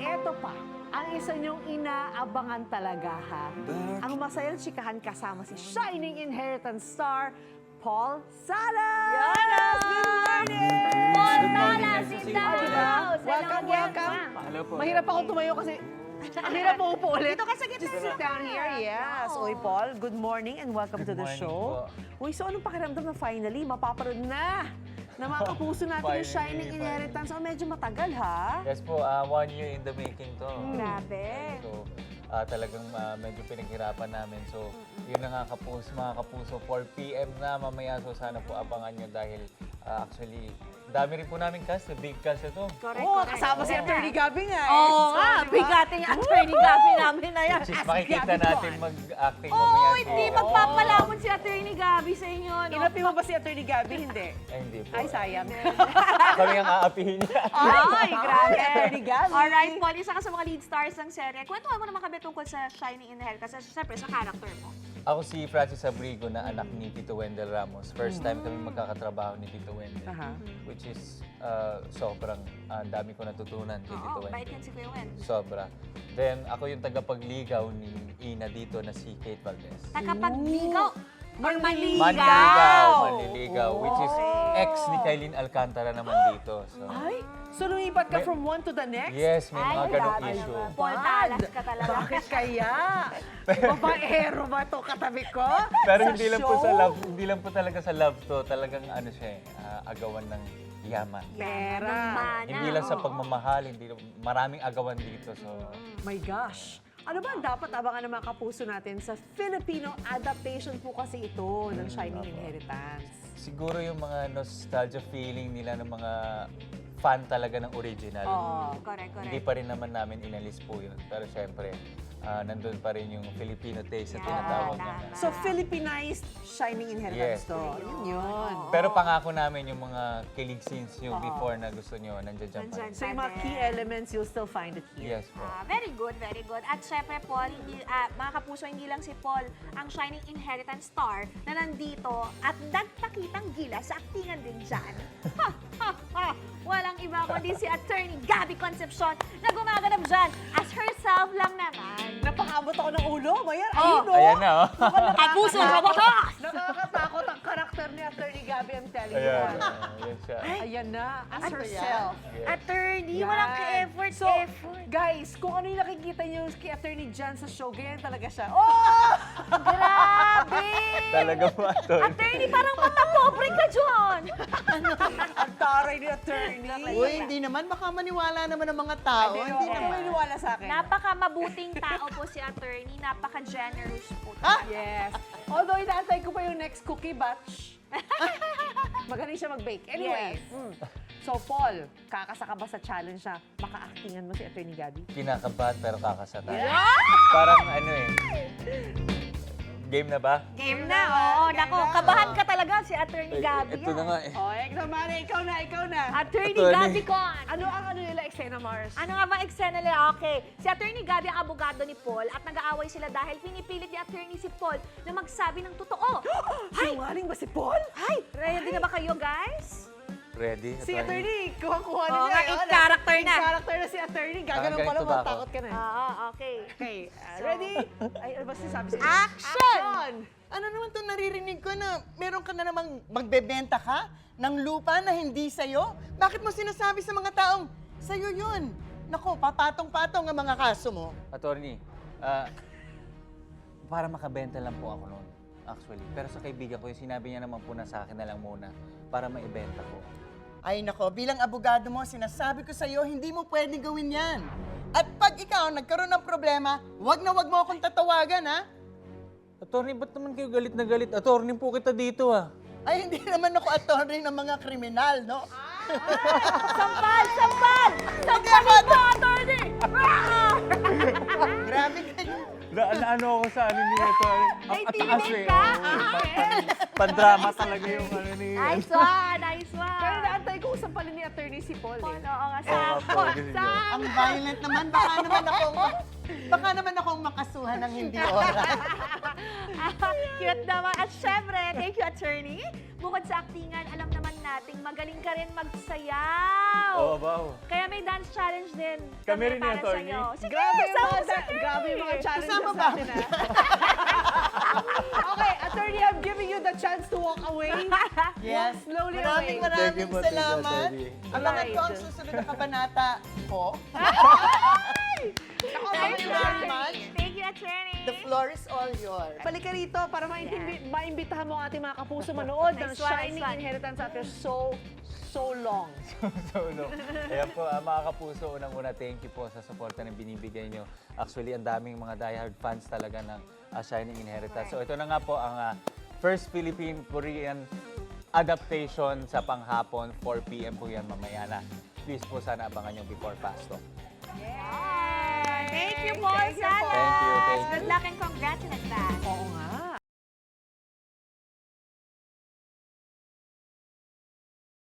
eto pa, ang isa niyong inaabangan talaga ha. Ang masayang chikahan kasama si Shining Inheritance star, Paul Salas! Yes! Good morning! Paul Good morning, Salas nice to in see the you. house! Welcome, welcome. Hello po. Mahirap ako tumayo kasi ang hirap mo upo ulit. Dito ka sa gitna. Just sit down here, yes. Oo. Uy, Paul, good morning and welcome to Good the morning show. Uy, so anong pakiramdam na finally mapaparoon na mga kapuso natin yung Finally, Shining finally. Inheritance? Oh, medyo matagal ha? Yes po, 1 year in the making to. Grabe. So, talagang medyo pinaghirapan namin. So, yun na nga mga kapuso, 4 p.m. na mamaya. So, sana po abangan nyo dahil actually, dami rin po namin cast. Big cast ito. Correct, Oo, correct. kasama si Oo. Attorney Gabby nga. Oo So, nga, diba? bigatin yung attorney Gabby namin na yan. Which is Ask makikita Gabby natin Juan. mag-acting Oo, mamaya. hindi So, magpapalamon si attorney Gabby sa inyo, no? Inapi mo ba si Attorney Gabby? Hindi. hindi po. Ay, sayang. Kami ang aapihin niya. Ay, grabe. Attorney Gabby. Alright, Paul, isa ka sa mga lead stars ng serye. Kwentuhan mo naman kami tungkol sa Shining Inheritance. Siyempre, sa character mo. Ako si Francis Abrigo na anak ni Tito Wendell Ramos. First time kami magkakatrabaho ni Tito Wendell. Aha. Which is sobrang dami ko natutunan kay Tito Oo, bait Wendell. yan si Kuya Wen. Sobra. Then ako yung tagapagligaw ni Ina dito na si Kate Valdez. Nakapagligaw. Or Manliligaw, which is ex ni Kailin Alcantara naman dito. So, Ay, so lumipat ka May- from one to the next? yes, may mga ganong grabe issue. naman. Paul Talas ka talaga. Bakit kaya? Babaero ba to katabi ko? Pero hindi lang po show? sa love, hindi lang po talaga sa love to, talagang ano siya, agawan ng yaman. Pera. Ng mana. Hindi lang sa Oo. pagmamahal, maraming agawan dito. So, My gosh. Ano ba ang dapat abangan ng mga kapuso natin sa Filipino adaptation po kasi ito ng Shining Inheritance? siguro yung mga nostalgia feeling nila ng mga fan talaga ng original. Oo. Correct, correct. Hindi pa rin naman namin inalis po yun. Pero syempre, nandun pa rin yung Filipino taste na Yeah, tinatawag tama. namin. So, Filipinized Shining Inheritance Yes. to. Yun yun. Pero pangako namin yung mga kilig scenes yung Oo. before na gusto nyo, nandiyan dyan pa Nandyan. rin. So, yung mga key elements, you'll still find it here. Yes po. Very good, very good. At syempre, Paul, mga kapuso, hindi lang si Paul ang Shining Inheritance star na nandito at nagpakitang gila sa aktingan din dyan. Ha, ha, ha. Walang iba kundi si Attorney Gabby Concepcion na gumaganap dyan as herself lang naman. Napakaabot ako ng ulo. Mayan, Oh. ayun o. Ayan na, oh. Kapuso, kabatas! Nakakatakot ang karakter ni Attorney Gabby, I'm telling you. Ayan, ayan siya. Ayan na, as herself. Yes. Attorney, Yan. walang ka-effort, So, effort. guys, kung ano yung nakikita niyo kay Attorney Jan sa show, ganyan talaga siya. Oh! Grabe! Talaga po, Atty. Attorney, parang matapobre ka, John! Ang taray ni Attorney. Uy, hindi naman. Baka maniwala naman ng mga tao. Hindi Hindi naman naman. maniwala sa akin. Napaka-mabuting tao po si Attorney, napaka-generous po. Yes. Although, inaantay ko pa yung next cookie batch. Magaling siya mag-bake. Anyway. Yes. So, Paul, kakasa ka ba sa challenge na maka-actingan mo si Attorney Gabby? Kinakabahan pero kakasata. Parang ano eh. Game na ba? Game na, oo. Nako, kabahan ka talaga si Attorney Gabby. Ito na nga eh. Oh, naman, ikaw na, ikaw na. Attorney Attorney. Gabby Con. Ano ang nila eksena, Mars? Ano nga bang eksena nila? Okay. Si Attorney Gabby ang abogado ni Paul at nag-aaway sila dahil pinipilit ni Attorney si Paul na magsabi ng totoo. Sinungaling ba si Paul? Ay, ready na ba kayo, guys? Ready? Si Attorney, kuha-kuha na Oo niya. nga, in character na. In character na si Attorney. Gaganon Ah, pala ganito mo, ba ako? takot ka na. Oo, okay. Okay, ready? Ay, ano ba sinasabi sa'yo? Action! Ano naman to naririnig ko na meron ka na namang magbebenta ka ng lupa na hindi sa'yo? Bakit mo sinasabi sa mga taong sa'yo yun? Nako, papatong-patong ang mga kaso mo. Attorney, para makabenta lang po ako noon, actually. Pero sa kaibigan ko, yung sinabi niya naman po na sa akin na lang muna para maibenta ko. Ay nako, bilang abogado mo, sinasabi ko sa'yo, hindi mo pwede gawin yan. At pag ikaw nagkaroon ng problema, wag na wag mo akong tatawagan, ha? Attorney, ba't naman kayo galit na galit? Attorney po kita dito ah. Ay, hindi naman ako attorney ng mga kriminal, no? Sampal! Sampal! Sampalin mo, Attorney! Grabe kayo. Ano ako sa ano niya ito? Naitimid ka? Pandrama talaga yung ano niya. Nice one! Nice one! Pero naantay ko sampalin ni Attorney si Paul Paul, eh. oo nga. Oo, Sampo! Paul, ganun yun. Ang violent naman, baka naman akong makasuhan ng hindi oras. Cute naman. At syempre, thank you, Attorney. Bukod sa aktingan, alam naman nating magaling ka rin magsayaw. Oo, wow. Kaya may dance challenge din. Kami rin para yung attorney. sa'yo. Sige, Grabe yung sama mga, sa attorney. grabe yung mga challenges Kasama ba? natin, ha? Okay, attorney, I'm giving you the chance to walk away. Yes. Walk slowly Maraming away. Thank you maraming po, thank you, salamat. Atty. Abangan ko ang Right. susunod na kabanata ko. Thank you, very much. Thank you, attorney. The floor is all yours. Balik ka rito para maimbitahan mo ang ating mga kapuso manood ng Nice one, Shining nice one. Inheritance after so long. So, no. Ayan po, mga kapuso, unang-una, thank you po sa suporta na binibigay nyo. Actually, ang daming mga diehard fans talaga ng Shining Inheritance. So, ito na nga po ang first Philippine-Korean adaptation sa panghapon. 4 p.m. po yan mamaya na. Please po, sana abangan nyo before Pasto. Thank you, Paul Thank you, Paul. Salas. Thank you, thank you. Good luck and congrats in advance. Oo nga.